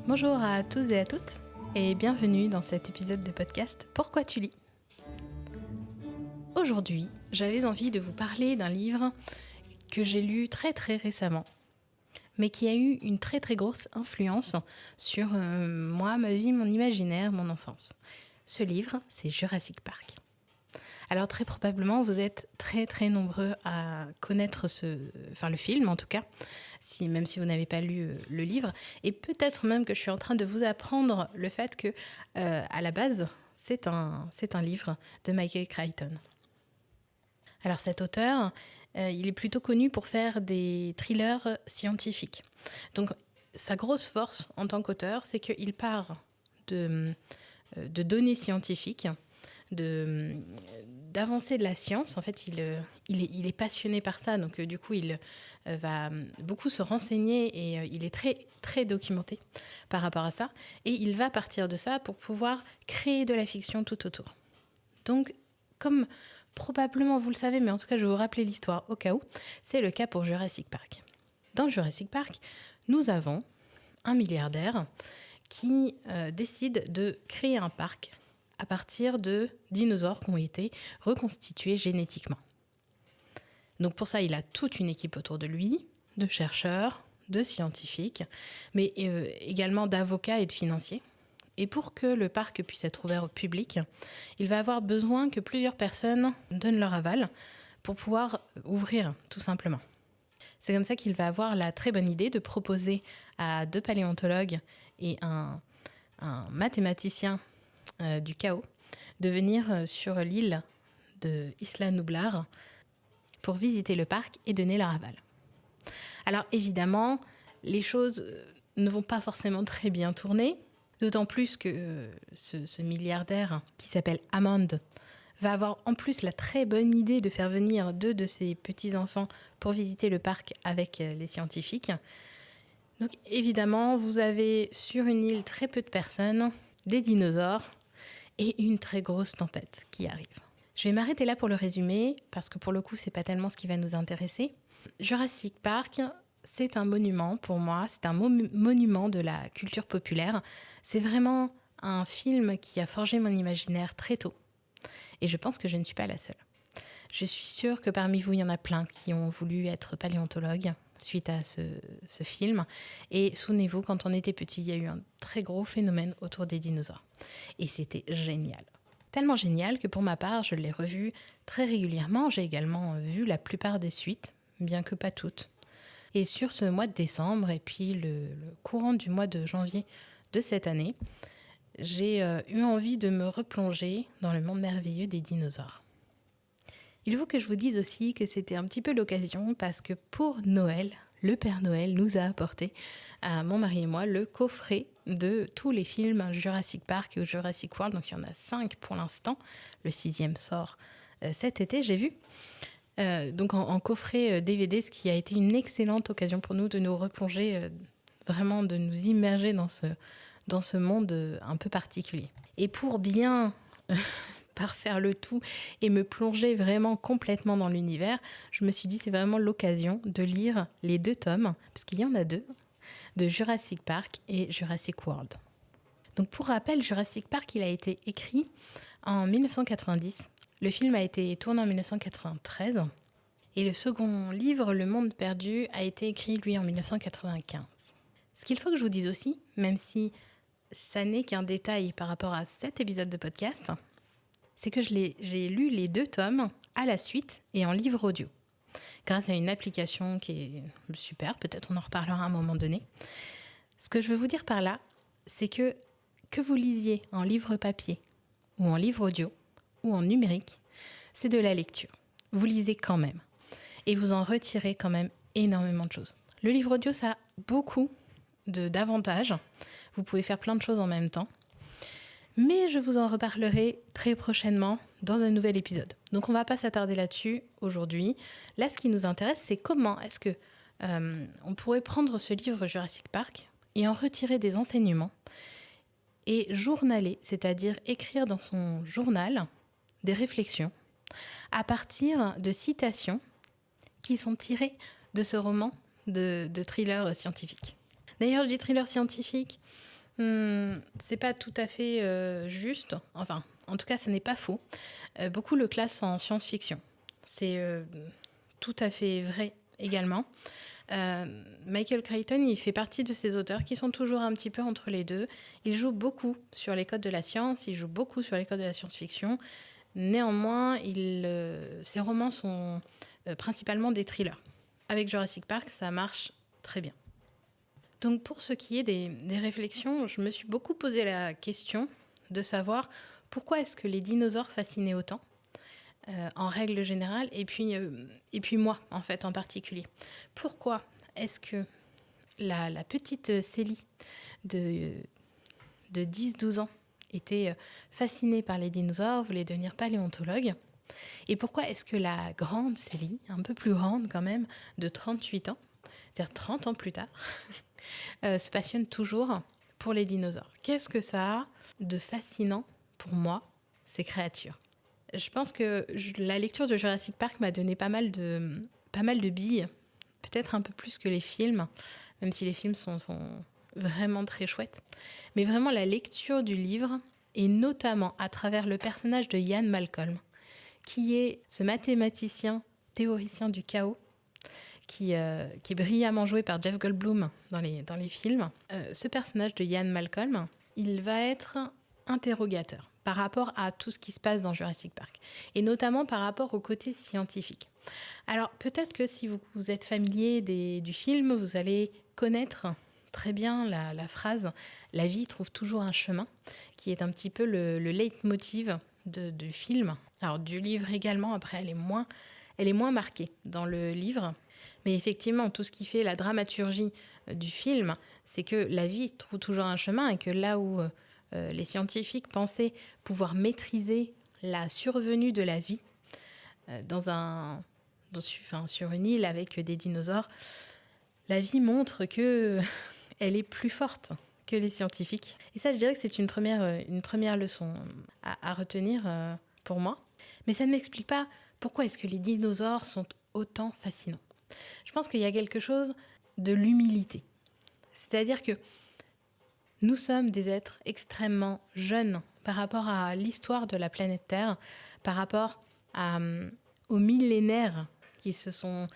Bonjour à tous et à toutes et bienvenue dans cet épisode de podcast Pourquoi tu lis ? Aujourd'hui, j'avais envie de vous parler d'un livre que j'ai lu très récemment, mais qui a eu une très grosse influence sur moi, ma vie, mon imaginaire, mon enfance. Ce livre, c'est Jurassic Park. Alors très probablement, vous êtes très nombreux à connaître le film en tout cas, même si vous n'avez pas lu le livre. Et peut-être même que je suis en train de vous apprendre le fait que, à la base, c'est un livre de Michael Crichton. Alors cet auteur, il est plutôt connu pour faire des thrillers scientifiques. Donc sa grosse force en tant qu'auteur, c'est qu'il part de données scientifiques, d'avancer de la science. En fait, il est passionné par ça, donc du coup, il va beaucoup se renseigner et il est très documenté par rapport à ça. Et il va partir de ça pour pouvoir créer de la fiction tout autour. Donc, comme probablement vous le savez, mais en tout cas, je vais vous rappeler l'histoire au cas où, c'est le cas pour Jurassic Park. Dans Jurassic Park, nous avons un milliardaire qui décide de créer un parc à partir de dinosaures qui ont été reconstitués génétiquement. Donc pour ça, il a toute une équipe autour de lui, de chercheurs, de scientifiques, mais également d'avocats et de financiers. Et pour que le parc puisse être ouvert au public, il va avoir besoin que plusieurs personnes donnent leur aval pour pouvoir ouvrir, tout simplement. C'est comme ça qu'il va avoir la très bonne idée de proposer à 2 paléontologues et un mathématicien du chaos, de venir sur l'île de Isla Nublar pour visiter le parc et donner leur aval. Alors évidemment, les choses ne vont pas forcément très bien tourner, d'autant plus que ce milliardaire qui s'appelle Hammond va avoir en plus la très bonne idée de faire venir 2 de ses petits-enfants pour visiter le parc avec les scientifiques. Donc évidemment, vous avez sur une île très peu de personnes, des dinosaures, et une très grosse tempête qui arrive. Je vais m'arrêter là pour le résumer, parce que pour le coup, c'est pas tellement ce qui va nous intéresser. Jurassic Park, c'est un monument pour moi, c'est un monument de la culture populaire. C'est vraiment un film qui a forgé mon imaginaire très tôt. Et je pense que je ne suis pas la seule. Je suis sûre que parmi vous, il y en a plein qui ont voulu être paléontologues suite à ce film. Et souvenez-vous, quand on était petit, il y a eu un très gros phénomène autour des dinosaures. Et c'était génial. Tellement génial que pour ma part, je l'ai revu très régulièrement. J'ai également vu la plupart des suites, bien que pas toutes. Et sur ce mois de décembre et puis le courant du mois de janvier de cette année, j'ai eu envie de me replonger dans le monde merveilleux des dinosaures. Il faut que je vous dise aussi que c'était un petit peu l'occasion parce que pour Noël, le Père Noël nous a apporté, à mon mari et moi, le coffret de tous les films Jurassic Park et Jurassic World. Donc il y en a 5 pour l'instant. Le 6e sort cet été, j'ai vu. Donc en coffret DVD, ce qui a été une excellente occasion pour nous de nous replonger, vraiment de nous immerger dans ce monde un peu particulier. Et pour bien parfaire le tout et me plonger vraiment complètement dans l'univers, je me suis dit c'est vraiment l'occasion de lire les 2 tomes, parce qu'il y en a 2, de Jurassic Park et Jurassic World. Donc pour rappel, Jurassic Park, il a été écrit en 1990. Le film a été tourné en 1993. Et le second livre, Le Monde Perdu, a été écrit, lui, en 1995. Ce qu'il faut que je vous dise aussi, même si ça n'est qu'un détail par rapport à cet épisode de podcast, c'est que j'ai lu les 2 tomes à la suite et en livre audio, grâce à une application qui est super, peut-être on en reparlera à un moment donné. Ce que je veux vous dire par là, c'est que vous lisiez en livre papier ou en livre audio ou en numérique, c'est de la lecture. Vous lisez quand même et vous en retirez quand même énormément de choses. Le livre audio, ça a beaucoup d'avantages. Vous pouvez faire plein de choses en même temps. Mais je vous en reparlerai très prochainement dans un nouvel épisode. Donc on ne va pas s'attarder là-dessus aujourd'hui. Là, ce qui nous intéresse, c'est comment est-ce que on pourrait prendre ce livre Jurassic Park et en retirer des enseignements et journaler, c'est-à-dire écrire dans son journal des réflexions à partir de citations qui sont tirées de ce roman de thriller scientifique. D'ailleurs, je dis thriller scientifique C'est pas tout à fait juste. Enfin, en tout cas, ce n'est pas faux. Beaucoup le classent en science-fiction. C'est tout à fait vrai également. Michael Crichton, il fait partie de ces auteurs qui sont toujours un petit peu entre les deux. Il joue beaucoup sur les codes de la science, il joue beaucoup sur les codes de la science-fiction. Néanmoins, ses romans sont principalement des thrillers. Avec Jurassic Park, ça marche très bien. Donc pour ce qui est des réflexions, je me suis beaucoup posé la question de savoir pourquoi est-ce que les dinosaures fascinaient autant, en règle générale, et puis moi, en fait, en particulier. Pourquoi est-ce que la petite Célie de 10-12 ans était fascinée par les dinosaures, voulait devenir paléontologue? Et pourquoi est-ce que la grande Célie, un peu plus grande quand même, de 38 ans, c'est-à-dire 30 ans plus tard, se passionne toujours pour les dinosaures? Qu'est-ce que ça a de fascinant pour moi, ces créatures? Je pense que la lecture de Jurassic Park m'a donné pas mal de billes, peut-être un peu plus que les films, même si les films sont vraiment très chouettes. Mais vraiment la lecture du livre, et notamment à travers le personnage de Ian Malcolm, qui est ce mathématicien théoricien du chaos, qui est brillamment joué par Jeff Goldblum dans les films. Ce personnage de Ian Malcolm, il va être interrogateur par rapport à tout ce qui se passe dans Jurassic Park, et notamment par rapport au côté scientifique. Alors peut-être que si vous êtes familier du film, vous allez connaître très bien la phrase « La vie trouve toujours un chemin », qui est un petit peu le leitmotiv du film. Alors du livre également, après elle est moins marquée dans le livre. Mais effectivement, tout ce qui fait la dramaturgie du film, c'est que la vie trouve toujours un chemin, et que là où les scientifiques pensaient pouvoir maîtriser la survenue de la vie sur une île avec des dinosaures, la vie montre que elle est plus forte que les scientifiques. Et ça, je dirais que c'est une première leçon à retenir pour moi. Mais ça ne m'explique pas pourquoi est-ce que les dinosaures sont autant fascinants. Je pense qu'il y a quelque chose de l'humilité. C'est-à-dire que nous sommes des êtres extrêmement jeunes par rapport à l'histoire de la planète Terre, par rapport aux millénaires qui se sont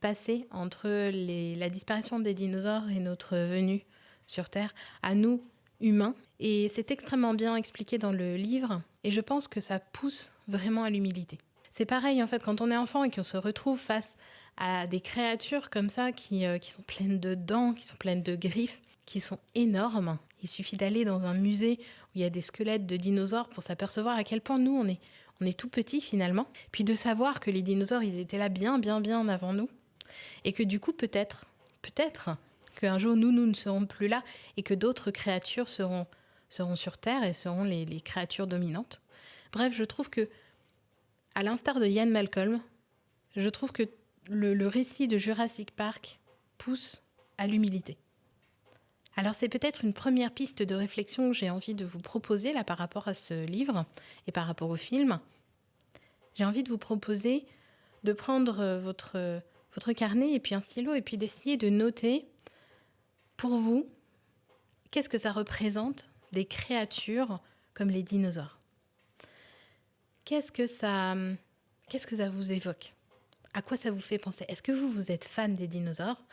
passés entre la disparition des dinosaures et notre venue sur Terre, à nous, humains. Et c'est extrêmement bien expliqué dans le livre, et je pense que ça pousse vraiment à l'humilité. C'est pareil, en fait, quand on est enfant et qu'on se retrouve face à des créatures comme ça qui sont pleines de dents, qui sont pleines de griffes, qui sont énormes. Il suffit d'aller dans un musée où il y a des squelettes de dinosaures pour s'apercevoir à quel point nous, on est tout petits finalement. Puis de savoir que les dinosaures, ils étaient là bien avant nous. Et que du coup, peut-être qu'un jour, nous ne serons plus là, et que d'autres créatures seront sur Terre et seront les créatures dominantes. Bref, je trouve que, à l'instar de Ian Malcolm, je trouve que le récit de Jurassic Park pousse à l'humilité. Alors c'est peut-être une première piste de réflexion que j'ai envie de vous proposer là par rapport à ce livre et par rapport au film. J'ai envie de vous proposer de prendre votre carnet et puis un stylo, et puis d'essayer de noter pour vous qu'est-ce que ça représente des créatures comme les dinosaures. Qu'est-ce que ça vous évoque? À quoi ça vous fait penser? Est-ce que vous êtes fan des dinosaures,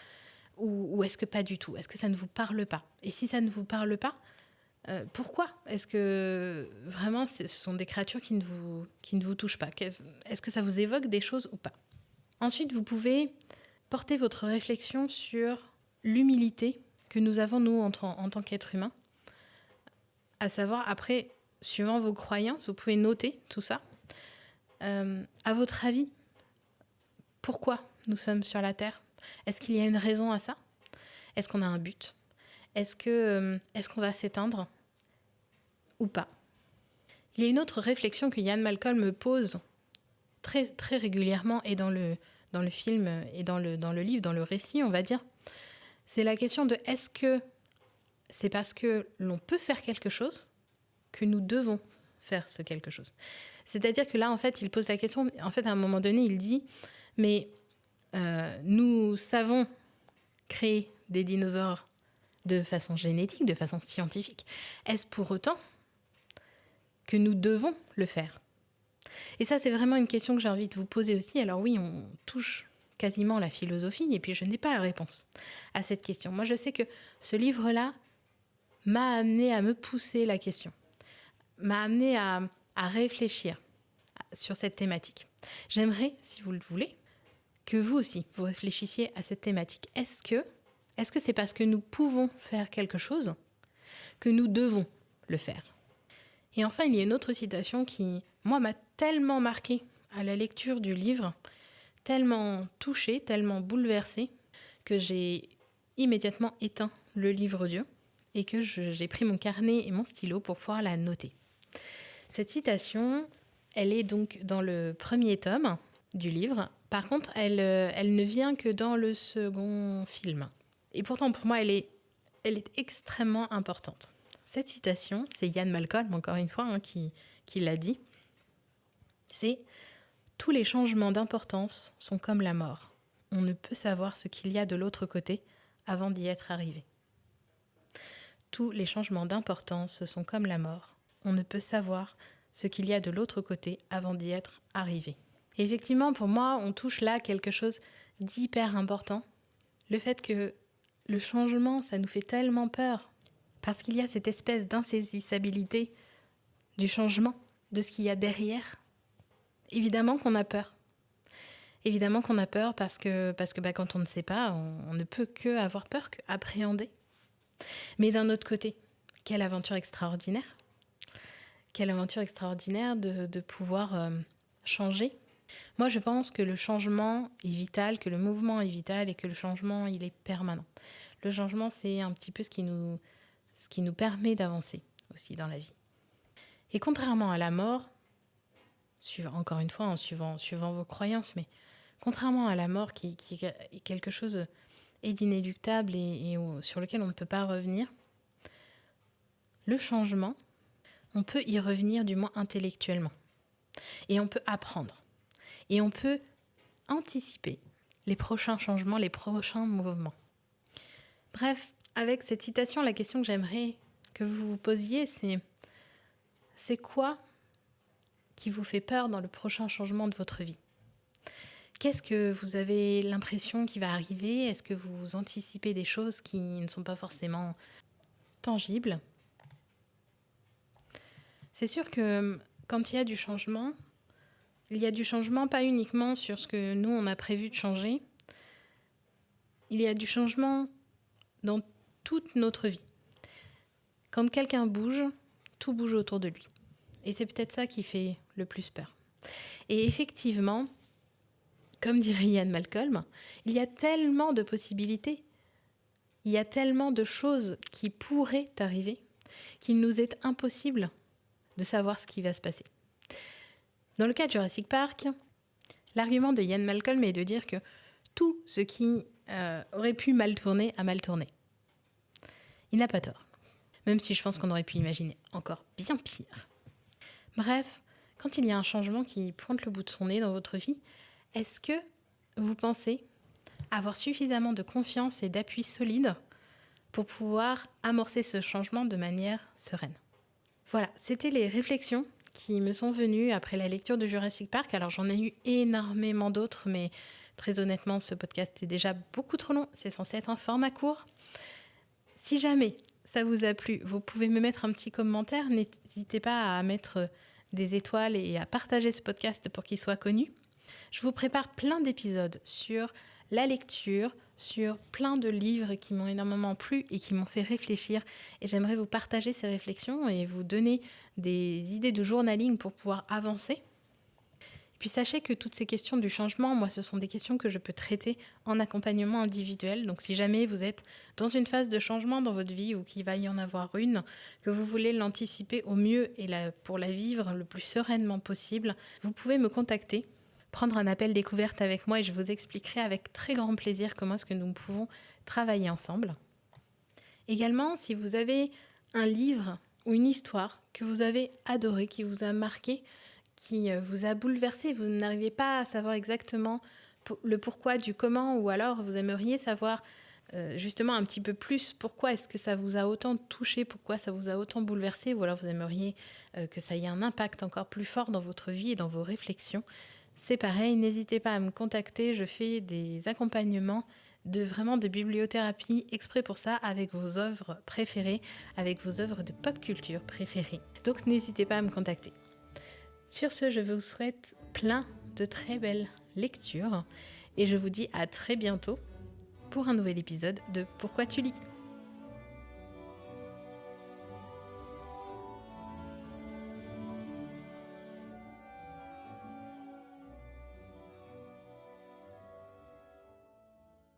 ou est-ce que pas du tout? Est-ce que ça ne vous parle pas? Et si ça ne vous parle pas, pourquoi? Est-ce que vraiment ce sont des créatures qui ne vous touchent pas? Est-ce que ça vous évoque des choses ou pas? Ensuite, vous pouvez porter votre réflexion sur l'humilité que nous avons, nous, en tant qu'êtres humains. À savoir, après, suivant vos croyances, vous pouvez noter tout ça. À votre avis, pourquoi nous sommes sur la Terre? Est-ce qu'il y a une raison à ça? Est-ce qu'on a un but? Est-ce qu'on va s'éteindre ou pas? Il y a une autre réflexion que Ian Malcolm me pose très, très régulièrement, et dans le film et dans le livre, dans le récit, on va dire. C'est la question de: est-ce que c'est parce que l'on peut faire quelque chose que nous devons faire ce quelque chose? C'est-à-dire que là, en fait, il pose la question, en fait, à un moment donné, il dit: mais nous savons créer des dinosaures de façon génétique, de façon scientifique, est-ce pour autant que nous devons le faire? Et ça, c'est vraiment une question que j'ai envie de vous poser aussi. Alors oui, on touche quasiment la philosophie, et puis je n'ai pas la réponse à cette question. Moi, je sais que ce livre-là m'a amené à me pousser la question, m'a amené à réfléchir sur cette thématique. J'aimerais, si vous le voulez, que vous aussi, vous réfléchissiez à cette thématique. Est-ce que c'est parce que nous pouvons faire quelque chose que nous devons le faire? Et enfin, il y a une autre citation qui, moi, m'a tellement marquée à la lecture du livre, tellement touchée, tellement bouleversée, que j'ai immédiatement éteint le livre audio et que j'ai pris mon carnet et mon stylo pour pouvoir la noter. Cette citation, elle est donc dans le premier tome du livre. Par contre, elle ne vient que dans le second film. Et pourtant, pour moi, elle est extrêmement importante. Cette citation, c'est Ian Malcolm, encore une fois, qui l'a dit. C'est « Tous les changements d'importance sont comme la mort. On ne peut savoir ce qu'il y a de l'autre côté avant d'y être arrivé. » Tous les changements d'importance sont comme la mort. On ne peut savoir ce qu'il y a de l'autre côté avant d'y être arrivé. Et effectivement, pour moi, on touche là quelque chose d'hyper important. Le fait que le changement, ça nous fait tellement peur. Parce qu'il y a cette espèce d'insaisissabilité du changement, de ce qu'il y a derrière. Évidemment qu'on a peur. Évidemment qu'on a peur parce que quand on ne sait pas, on ne peut que avoir peur, que appréhender. Mais d'un autre côté, quelle aventure extraordinaire. Quelle aventure extraordinaire de pouvoir changer. Moi, je pense que le changement est vital, que le mouvement est vital et que le changement, il est permanent. Le changement, c'est un petit peu ce qui nous permet d'avancer aussi dans la vie. Et contrairement à la mort, encore une fois, suivant vos croyances, mais contrairement à la mort qui est quelque chose d'inéluctable et sur lequel on ne peut pas revenir, le changement, on peut y revenir du moins intellectuellement. Et on peut apprendre. Et on peut anticiper les prochains changements, les prochains mouvements. Bref, avec cette citation, la question que j'aimerais que vous vous posiez, c'est quoi qui vous fait peur dans le prochain changement de votre vie? Qu'est-ce que vous avez l'impression qui va arriver? Est-ce que vous anticipez des choses qui ne sont pas forcément tangibles? C'est sûr que quand il y a du changement pas uniquement sur ce que nous, on a prévu de changer. Il y a du changement dans toute notre vie. Quand quelqu'un bouge, tout bouge autour de lui. Et c'est peut-être ça qui fait le plus peur. Et effectivement, comme dirait Ian Malcolm, il y a tellement de possibilités, il y a tellement de choses qui pourraient arriver qu'il nous est impossible de savoir ce qui va se passer. Dans le cas de Jurassic Park, l'argument de Ian Malcolm est de dire que tout ce qui aurait pu mal tourner a mal tourné. Il n'a pas tort, même si je pense qu'on aurait pu imaginer encore bien pire. Bref, quand il y a un changement qui pointe le bout de son nez dans votre vie, est-ce que vous pensez avoir suffisamment de confiance et d'appui solide pour pouvoir amorcer ce changement de manière sereine? Voilà, c'était les réflexions qui me sont venues après la lecture de Jurassic Park. Alors j'en ai eu énormément d'autres, mais très honnêtement, ce podcast est déjà beaucoup trop long. C'est censé être un format court. Si jamais ça vous a plu, vous pouvez me mettre un petit commentaire. N'hésitez pas à mettre des étoiles et à partager ce podcast pour qu'il soit connu. Je vous prépare plein d'épisodes sur la lecture, sur plein de livres qui m'ont énormément plu et qui m'ont fait réfléchir. Et j'aimerais vous partager ces réflexions et vous donner des idées de journaling pour pouvoir avancer. Et puis sachez que toutes ces questions du changement, moi, ce sont des questions que je peux traiter en accompagnement individuel. Donc si jamais vous êtes dans une phase de changement dans votre vie ou qu'il va y en avoir une, que vous voulez l'anticiper au mieux et pour la vivre le plus sereinement possible, vous pouvez me contacter, prendre un appel découverte avec moi et je vous expliquerai avec très grand plaisir comment est-ce que nous pouvons travailler ensemble. Également, si vous avez un livre ou une histoire que vous avez adoré, qui vous a marqué, qui vous a bouleversé, vous n'arrivez pas à savoir exactement le pourquoi du comment, ou alors vous aimeriez savoir justement un petit peu plus pourquoi est-ce que ça vous a autant touché, pourquoi ça vous a autant bouleversé, ou alors vous aimeriez que ça ait un impact encore plus fort dans votre vie et dans vos réflexions, c'est pareil, n'hésitez pas à me contacter. Je fais des accompagnements de bibliothérapie exprès pour ça, avec vos œuvres préférées, avec vos œuvres de pop culture préférées. Donc n'hésitez pas à me contacter. Sur ce, je vous souhaite plein de très belles lectures et je vous dis à très bientôt pour un nouvel épisode de Pourquoi tu lis ?